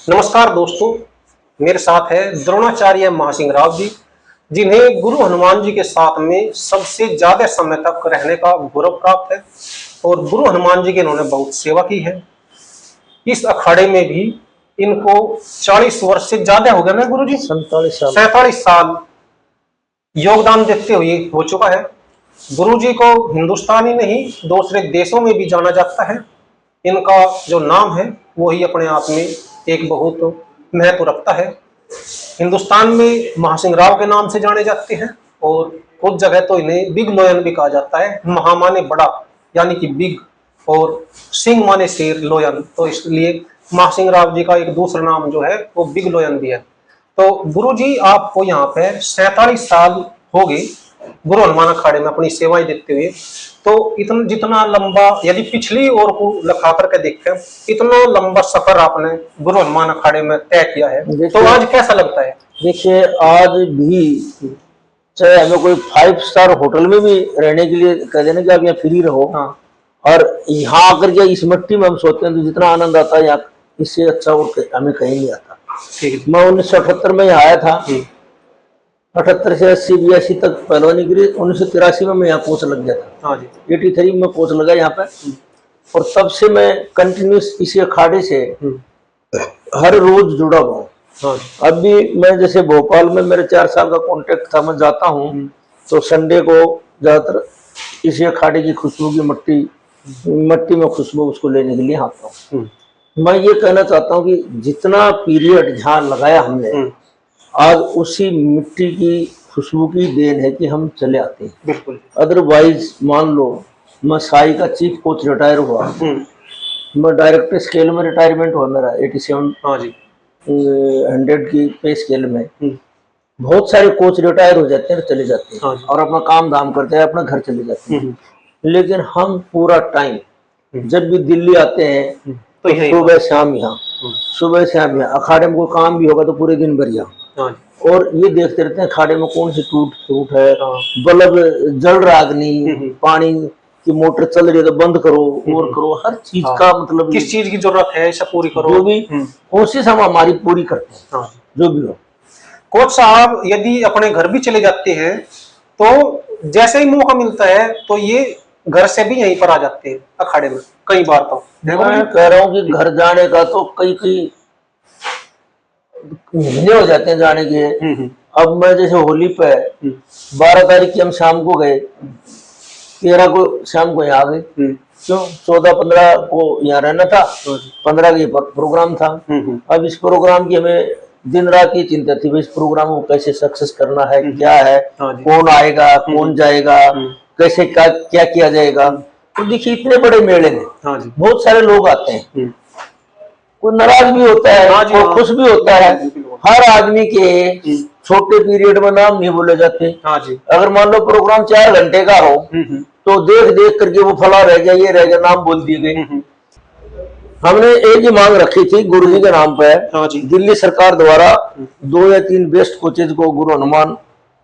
नमस्कार दोस्तों, मेरे साथ है द्रोणाचार्य महासिंह राव जी, जिन्हें गुरु हनुमान जी के साथ में सबसे ज्यादा समय तक रहने का गौरव प्राप्त है और गुरु हनुमान जी की इन्होंने बहुत सेवा की है। इस अखाड़े में भी इनको 40 वर्ष से ज्यादा हो गए ना गुरु जी, 47 साल योगदान देते हुए हो चुका है। गुरु जी को हिंदुस्तान ही नहीं दूसरे देशों में भी जाना जाता है। इनका जो नाम है वो ही अपने आप में एक बहुत महत्व रखता है। हिंदुस्तान में महासिंह राव के नाम से जाने जाते हैं और कुछ जगह तो इन्हें बिग लोयन भी कहा जाता है। महा माने बड़ा यानी कि बिग और सिंह माने शेर लोयन, तो इसलिए महासिंह राव जी का एक दूसरा नाम जो है वो बिग लोयन भी है। तो गुरु जी आपको यहाँ पे 47 साल हो गए गुरु हनुमान अखाड़े में अपनी सेवाएं देते हुए। तो इतना जितना लंबा यदि पिछली ओर को लखा करके देखें, इतना लंबा सफर आपने गुरु हनुमान अखाड़े में तय किया है, तो आज कैसा लगता है? देखिए, आज भी चाहे हमें कोई 5 स्टार होटल में भी रहने के लिए कह देना कि आप यहाँ फ्री रहो, हाँ। और यहाँ आकर के इस मिट्टी में हम सोते हैं तो जितना आनंद आता है यहाँ, इससे अच्छा और हमें कहीं नहीं आता। मैं 1978 में यहाँ आया था, 78 से 80-82 तक पहलवानी गिरी। 1983 में मैं यहाँ कोच लग गया था। हाँ जी। 83 में कोच लगा यहाँ पे, और तब से मैं कंटिन्यूस इसी अखाड़े से हर रोज जुड़ा हुआ हूँ। हाँ। अब भी मैं जैसे भोपाल में मेरे 4 साल का कॉन्ट्रैक्ट था, मैं जाता हूँ तो संडे को ज्यादातर इसी अखाड़े की खुशबू की मट्टी में खुशबू उसको लेने के लिए आता हूँ। मैं ये कहना चाहता हूँ कि जितना पीरियड ध्यान लगाया हमने, आज उसी मिट्टी की खुशबू की देन है कि हम चले आते हैं। बिल्कुल। अदरवाइज मान लो मैं साई का चीफ कोच रिटायर हुआ, मैं डायरेक्टर स्केल में रिटायरमेंट हुआ मेरा 87। हाँ जी। 100 की पे स्केल में बहुत सारे कोच रिटायर हो जाते हैं, चले जाते हैं। हाँ, और अपना काम धाम करते हैं, अपना घर चले जाते हैं। लेकिन हम पूरा टाइम जब भी दिल्ली आते हैं तो सुबह शाम यहाँ, सुबह शाम यहाँ। अखाड़े में कोई काम भी होगा तो पूरे दिन भर यहाँ, और ये देखते रहते हैं अखाड़े में कौन सी टूट फूट है, बल्ब जल रहा अग्नि, पानी की मोटर चल रही है तो बंद करो और करो, हर चीज का मतलब किस चीज की जरूरत है सब पूरी करो। जो भी कोशिश हम हमारी पूरी करते हैं, जो भी हो। कोच साहब यदि अपने घर भी चले जाते हैं तो जैसे ही मौका मिलता है तो ये घर से भी यहीं पर आ जाते हैं अखाड़े में। कई बार तो मैं कह रहा हूँ कि घर जाने का तो कई महीने हो जाते हैं जाने के। अब मैं जैसे होली पे 12 तारीख की हम शाम को गए, 13 को शाम को यहाँ आ गए। क्यों? 14-15 को यहाँ रहना था, 15 का प्रोग्राम था। अब इस प्रोग्राम की हमें दिन रात की चिंता थी, इस प्रोग्राम को कैसे सक्सेस करना है, क्या है, कौन आएगा, कौन जाएगा, कैसे क्या किया जाएगा। तो देखिए इतने बड़े मेले में बहुत सारे लोग आते हैं, कोई नाराज भी होता है, कोई खुश भी होता है। हर आदमी के छोटे पीरियड में नाम नहीं बोले जाते। अगर मान लो प्रोग्राम 4 घंटे का हो तो देख देख करके वो फला रह गया, ये रह गया, नाम बोल दिए गए। हमने एक ही मांग रखी थी गुरु जी के नाम पर, दिल्ली सरकार द्वारा 2 या 3 बेस्ट कोचेज को गुरु हनुमान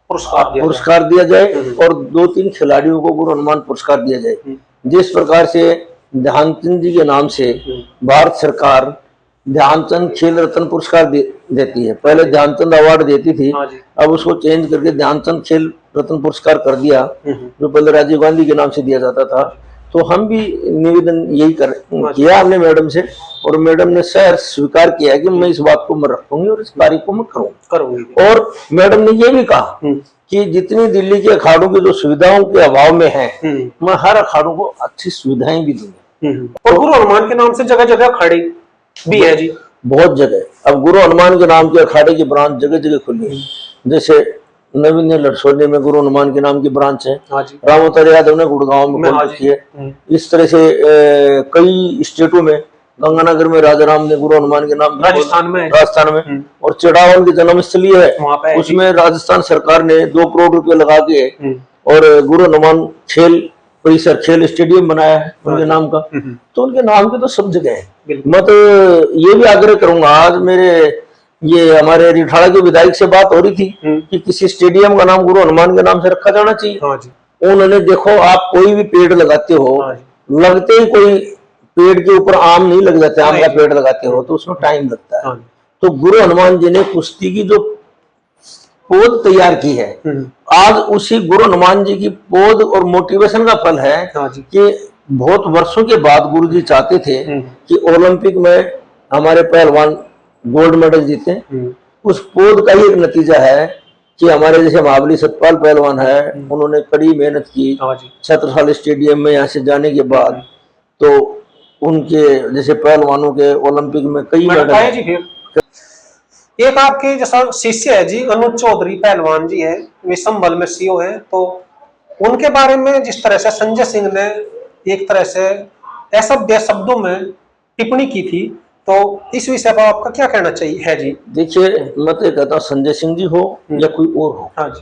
पुरस्कार दिया जाए और 2-3 खिलाड़ियों को गुरु हनुमान पुरस्कार दिया जाए। जिस प्रकार से ध्यानचंद जी के नाम से भारत सरकार ध्यानचंद खेल रत्न पुरस्कार देती है। पहले ध्यानचंद अवार्ड देती थी, अब उसको चेंज करके ध्यानचंद खेल रत्न पुरस्कार कर दिया, जो पहले राजीव गांधी के नाम से दिया जाता था। तो हम भी निवेदन यही किया हमने मैडम से, और मैडम ने सर स्वीकार किया कि मैं इस बात को मैं रखूंगी और इस कार्य को मैं करूंगी। और मैडम ने ये भी कहा कि जितनी दिल्ली के अखाड़ों की जो सुविधाओं के अभाव में है, मैं हर अखाड़ों को अच्छी सुविधाएं भी दूंगी। और गुरु हनुमान के नाम से जगह जगह अखाड़े भी है जी, बहुत जगह। अब गुरु हनुमान के नाम के अखाड़े की ब्रांच जगह जगह खुली है। जैसे नवीन लड़सोली में गुरु हनुमान के नाम की ब्रांच है, रामोतर यादव ने गुड़गांव में खोल रखी है। इस तरह से कई स्टेटों में, गंगानगर में राजा राम ने गुरु हनुमान के नाम, राजस्थान में और चिड़ावन की जन्मस्थली है, उसमें राजस्थान सरकार ने 2 करोड़ रुपए लगा के और गुरु हनुमान खेल परिसर, खेल स्टेडियम बनाया है उनके नाम का। तो उनके नाम के तो सब जगह है। मैं तो ये भी आग्रह करूंगा, आज मेरे ये हमारे रिठाड़ा के विधायक से बात हो रही थी कि किसी स्टेडियम का नाम गुरु हनुमान के नाम से रखा जाना चाहिए। उन्होंने देखो, आप कोई भी पेड़ लगाते हो, लगते ही कोई पेड़ के ऊपर आम नहीं लग जाते, आम का हाँ, पेड़ लगाते हो तो उसमें टाइम लगता है। हाँ। तो गुरु हनुमान जी ने कुश्ती की जो पौध तैयार की है, आज उसी गुरु हनुमान जी की पौध और मोटिवेशन का फल है हाँ जी। कि बहुत वर्षों के बाद गुरु जी चाहते थे कि ओलंपिक में हमारे पहलवान गोल्ड मेडल जीते। उस पौध का ही एक नतीजा है कि हमारे जैसे महाबली सतपाल पहलवान है, उन्होंने कड़ी मेहनत की। हाँ जी। छत्रसाल स्टेडियम में यहाँ से जाने के बाद तो उनके जैसे पहलवानों के ओलंपिक में कई मेडल आए जी। फिर एक आपके जैसा शिष्य है जी अनुज चौधरी पहलवान जी है, वे संभल में सीओ है, तो उनके बारे में जिस तरह से संजय सिंह ने एक तरह से ऐसा बेशब्दों में टिप्पणी की थी, तो इस विषय पर आपका क्या कहना चाहिए है जी? देखिए, मैं तो कहता हूँ संजय सिंह जी हो या कोई और हो, हाँ जी।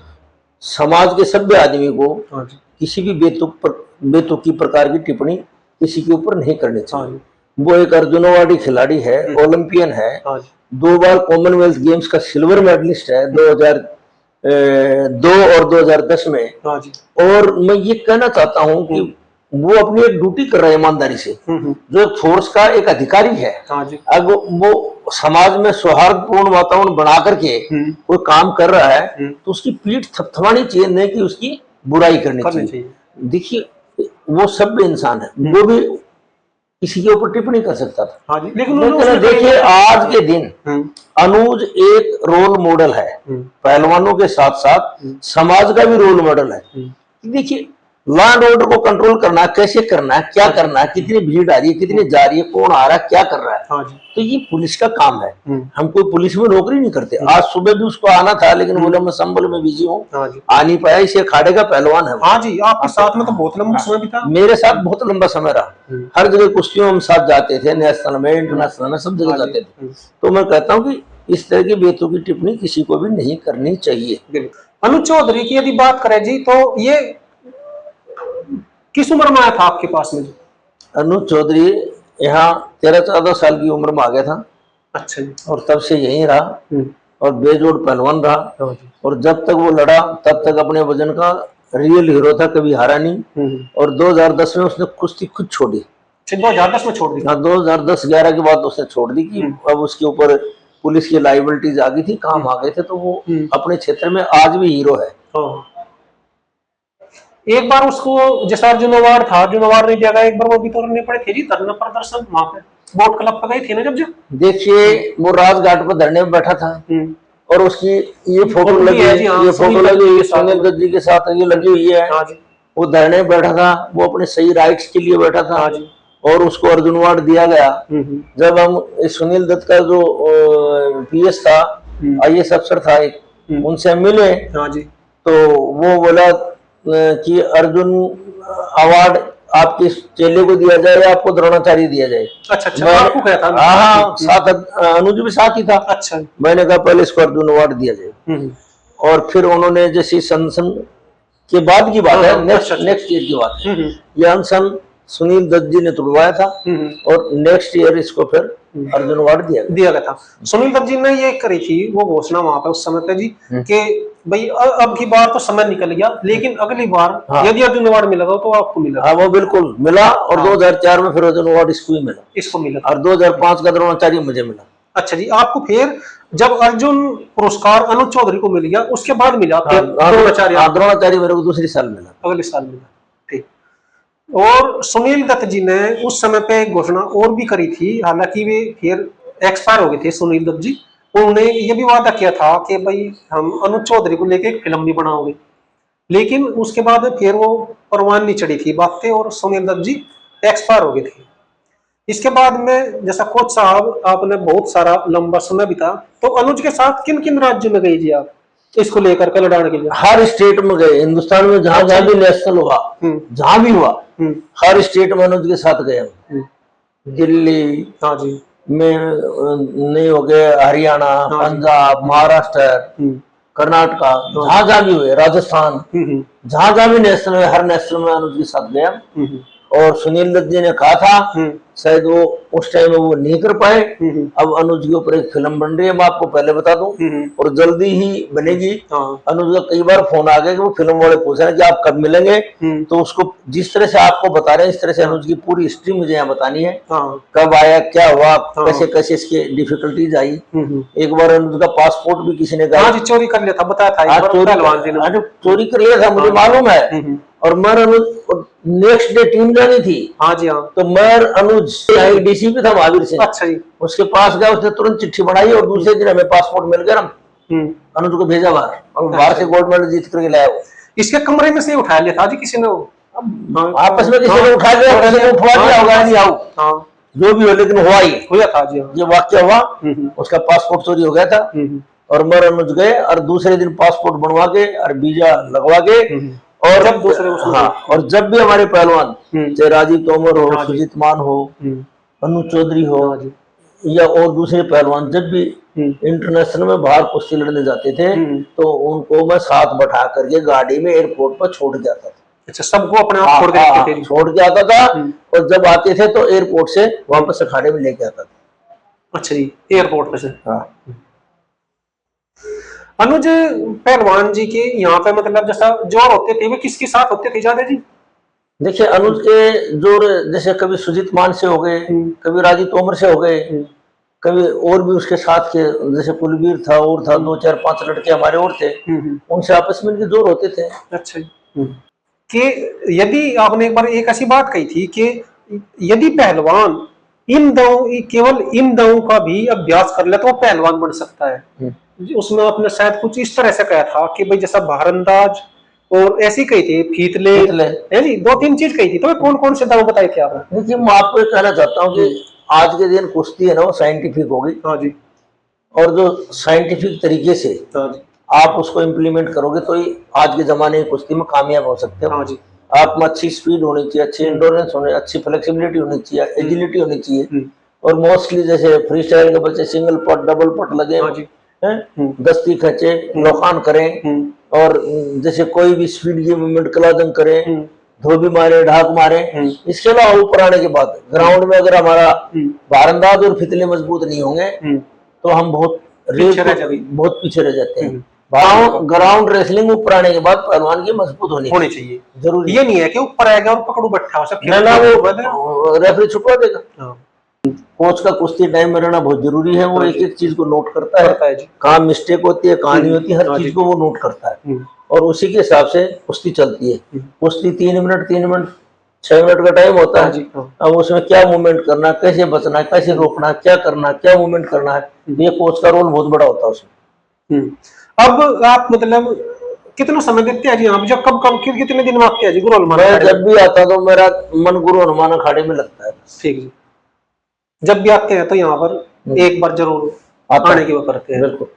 समाज के सभ्य आदमी को हाँ जी। किसी भी बेतुकी प्रकार की टिप्पणी किसी के ऊपर नहीं करनी चाहिए। हाँ जी। वो एक अर्जुन अवार्डी खिलाड़ी है, ओलंपियन है, हाँ जी। 2 बार कॉमनवेल्थ गेम्स का सिल्वर मेडलिस्ट है, 2002 और 2010 में। हाँ जी। और मैं ये कहना चाहता हूँ कि वो अपनी एक ड्यूटी कर रहे हैं ईमानदारी से, जो फोर्स का एक अधिकारी है। हाँ जी। अब वो समाज में सौहार्दपूर्ण वातावरण बना करके कोई काम कर रहा है तो उसकी पीठ थपथपानी चाहिए, नहीं कि उसकी बुराई करनी चाहिए। देखिए, वो सभ्य इंसान है, वो भी किसी के ऊपर टिप्पणी कर सकता था। हाँ जी। लेकिन देखिए, आज के दिन अनुज एक रोल मॉडल है, पहलवानों के साथ साथ समाज का भी रोल मॉडल है। देखिए, लॉ एंड ऑर्डर को कंट्रोल करना, कैसे करना है, क्या करना है, कितनी भीड़ आ रही है, कितनी जा रही है, कौन आ रहा है, क्या कर रहा है। हाँ जी। तो ये पुलिस का काम है। हम कोई पुलिस में नौकरी नहीं करते। आज सुबह भी उसको आना था, लेकिन बोला मैं संबल में बिजी हूँ, आ नहीं पाया। इसे अखाड़े का पहलवान है। हाँ जी। आपके साथ में तो बहुत लंबा समय भी था। मेरे साथ बहुत लंबा समय रहा, हर जगह कुश्तियों हम साथ जाते थे, नेशनल में, इंटरनेशनल में, सब जगह जाते थे। तो मैं कहता हूँ कि इस तरह की बेतुकी टिप्पणी किसी को भी नहीं करनी चाहिए। अनुज चौधरी की यदि बात करें जी, तो ये किस उम्र में आया था आपके पास में? अनुज चौधरी यहाँ 13-14 साल की उम्र में आ गया था। अच्छा जी। और तब से यहीं रहा और बेजोड़ पहलवान रहा। और जब तक वो लड़ा तब तक अपने वजन का रियल हीरो था, कभी हारा नहीं। और 2010 में उसने कुश्ती खुद छोड़ी। 2010 में छोड़ दी? हाँ, 2010-11 के बाद उसने छोड़ दी कि अब उसके ऊपर पुलिस की लाइबिलिटीज आ गई थी, काम आ गए थे। तो वो अपने क्षेत्र में आज भी हीरो है। एक बार उसको जैसा अर्जुन अवार्ड था, अर्जुन अवार्ड नहीं दिया गया, एक बार वो भी तो करने पड़े थे जी धरना प्रदर्शन वहां पे बोट क्लब पे गए थे ना जब। देखिए, वो राजघाट पर धरने में बैठा था और उसकी ये फोटो लगी है, ये फोटो लगी हुई सुनील दत्त जी के साथ ये लगी हुई है। वो धरने में बैठा था, वो अपने सही राइट्स के लिए बैठा था और उसको अर्जुन अवार्ड दिया गया। जब हम सुनील दत्त का जो पीएस था, आईएएस अफसर था एक, उनसे मिले तो वो बोला कि अर्जुन अवार्ड आपके चेले को दिया जाए या आपको द्रोणाचार्य दिया जाए। अच्छा, आपको क्या था? हाँ, साथ अनुज भी साथ ही था। अच्छा। मैंने कहा पहले इसको अर्जुन अवार्ड दिया जाए। और फिर उन्होंने जैसे सनसन के बाद की बात है, नेक्स्ट ईयर की बात है, यह अनशन सुनील दत्त जी ने तुड़वाया था और नेक्स्ट ईयर इसको फिर अर्जुन अवार्ड दिया गया था। सुनील दत्त जी ने ये करी थी वो घोषणा वहां पे उस समय पे जी कि भाई अब की बार तो समय निकल गया, लेकिन अगली बार यदि अर्जुन अवार्ड मिलेगा तो आपको मिलेगा। हाँ, वो बिल्कुल मिला। और 2004 में फिर अर्जुन अवार्ड इसको मिला और 2005 का द्रोणाचार्य मुझे मिला। अच्छा जी। आपको फिर जब अर्जुन पुरस्कार अनुज चौधरी को मिल गया उसके बाद मिला द्रोणाचार्य मेरे को दूसरी साल मिला, अगले साल मिला। ठीक। और सुनील दत्त जी ने उस समय पे एक घोषणा और भी करी थी, हालांकि वे फिर एक्सपायर हो गए थे सुनील दत्त जी। उन्होंने ये भी वादा किया था कि भाई हम अनुज चौधरी को लेके एक फिल्म भी बनाओगे, लेकिन उसके बाद फिर वो परवान नहीं चढ़ी थी बातें और सुनील दत्त जी एक्सपायर हो गए थे। इसके बाद में जैसा कोच साहब आपने बहुत सारा लंबा समय बिता, तो अनुज के साथ किन किन राज्यों में गई जी आप इसको लेकर के लड़ाने के लिए? हर स्टेट में गए, हिंदुस्तान में जहां जहां भी नेशनल हुआ, जहां भी हुआ, हर स्टेट में अनुज के साथ गए। दिल्ली में नहीं हो गए, हरियाणा, पंजाब, महाराष्ट्र, कर्नाटका, जहां जहां भी हुए, राजस्थान, जहां जहां भी नेशनल है, हर नेशनल में अनुज के साथ गया। और सुनील दत्त जी ने कहा था, शायद वो उस टाइम में वो नहीं कर पाए। अब अनुज के ऊपर एक फिल्म बन रही है, मैं आपको पहले बता दूं, और जल्दी ही बनेगी। अनुज का कई बार फोन आ गया कि वो फिल्म वाले पूछ रहे हैं कि आप कब मिलेंगे, तो उसको जिस तरह से आपको बता रहे हैं इस तरह से अनुज की पूरी हिस्ट्री मुझे यहाँ बतानी है, कब आया, क्या हुआ, कैसे कैसे इसके डिफिकल्टीज आई। एक बार अनुज का पासपोर्ट भी किसी ने चोरी कर लिया था, बताया था चोरी कर लिया था, मुझे मालूम है। और मैं अनुज नेक्स्ट डे टीम जानी थी। हाँ जी हाँ। तो मैं अनुज डीसीपी था महावीर सिंह, अच्छा जी, उसके पास गया, उसने तुरंत चिट्ठी बनाई और दूसरे दिन हमें पासपोर्ट मिल गया। अनुज को भेजा बाहर, और बाहर से गोल्ड मेडल जीत करके लाया वो। इसके कमरे में से उठा लिया था जी किसी ने, आपस में किसी ने उठा लिया, किसी ने उठवा दिया होगा, नहीं आओ जो भी हो, लेकिन हुआ था जी। ये वाक्य हुआ, उसका पासपोर्ट चोरी हो गया था। और मैं अनुज गए और दूसरे दिन पासपोर्ट बनवा के और वीजा लगवा के, और जब दूसरे और जब भी हमारे पहलवान, चाहे राजीव तोमर हो, सुजीत मान हो, अनुज चौधरी हो, या और दूसरे पहलवान जब भी इंटरनेशनल में बाहर कुश्ती लड़ने जाते थे, तो उनको मैं साथ बैठा करके गाड़ी में एयरपोर्ट पर छोड़ के आता था। अच्छा, सबको अपने आप छोड़ के छोड़ के आता था, और जब आते थे तो एयरपोर्ट से वापस अखाड़े में लेके आता था। अच्छा जी, एयरपोर्ट पे से। हाँ। अनुज पहलवान जी के यहाँ पे मतलब जैसा जोर होते थे, वे किसके साथ होते थे ज्यादा जी? देखिए, अनुज के जोर जैसे कभी सुजीत मान से हो गए, कभी राजीव तोमर से हो गए, कभी और भी उसके साथ के, जैसे कुलबीर था, और था 2 4 5 लड़के हमारे और थे, उनसे आपस में इनके जोर होते थे। अच्छा जी। कि यदि आपने एक बार एक ऐसी बात कही थी कि यदि पहलवान केवल इन दावों का भी अभ्यास कर ले तो वो पहलवान बन सकता है। उसमें आपने शायद कुछ इस तरह से कहा था कि भाई जैसा भारंदाज और ऐसी कही थी, फीतले है जी, 2-3 चीज कही थी। तो कौन कौन से दाव बताए थे आपने? देखिए, मैं आपको ये कहना चाहता हूँ कि आज के दिन कुश्ती है ना, वो साइंटिफिक होगी। हाँ जी। और जो साइंटिफिक तरीके से आप उसको इम्प्लीमेंट करोगे तो आज के जमाने की कुश्ती में कामयाब हो सकते हो। हाँ जी। आप में अच्छी स्पीड होनी चाहिए, अच्छी एंडोरेंस होनी, अच्छी फ्लेक्सिबिलिटी होनी चाहिए, एजिलिटी होनी चाहिए। और मोस्टली जैसे फ्री स्टाइल के बच्चे सिंगल पट, डबल पट लगे, दस्ती खचे, लोकान करें, और जैसे कोई भी स्पीड की मूवमेंट क्लाजंग करें, धोबी मारे, ढाक मारे। इसके अलावा ऊपर आने के बाद ग्राउंड में अगर हमारा भारंदाज और फितले मजबूत नहीं होंगे तो हम बहुत पीछे रह जाते हैं। ग्राउंड रेसलिंग ऊपर आने के बाद पहलवान की मजबूत होनी चाहिए। जरूरी ये नहीं है कि ऊपर आएगा और पकड़ू बैठा वो रेफरी छुटवा देगा। कोच का कुश्ती टाइम में रहना बहुत जरूरी है। वो एक एक चीज को नोट करता है, कहाँ मिस्टेक होती है, कहाँ नहीं होती, हर चीज को वो नोट करता है, और उसी के हिसाब से कुश्ती चलती है। कुश्ती 3 मिनट 6 मिनट का टाइम होता है। अब उसमें क्या मूवमेंट करना, कैसे बचना है, कैसे रोकना, क्या करना, क्या मूवमेंट करना है, ये कोच का रोल बहुत बड़ा होता है उसमें। अब आप मतलब कितना समय देते हैं जी यहाँ? जब कब कितने दिन में आते हैं जी गुरु हनुमान? मैं जब भी आता तो मेरा मन गुरु हनुमान अखाड़े में लगता है। ठीक जी। जब भी आते हैं तो यहाँ पर एक बार जरूर आने की वो करते हैं। बिल्कुल।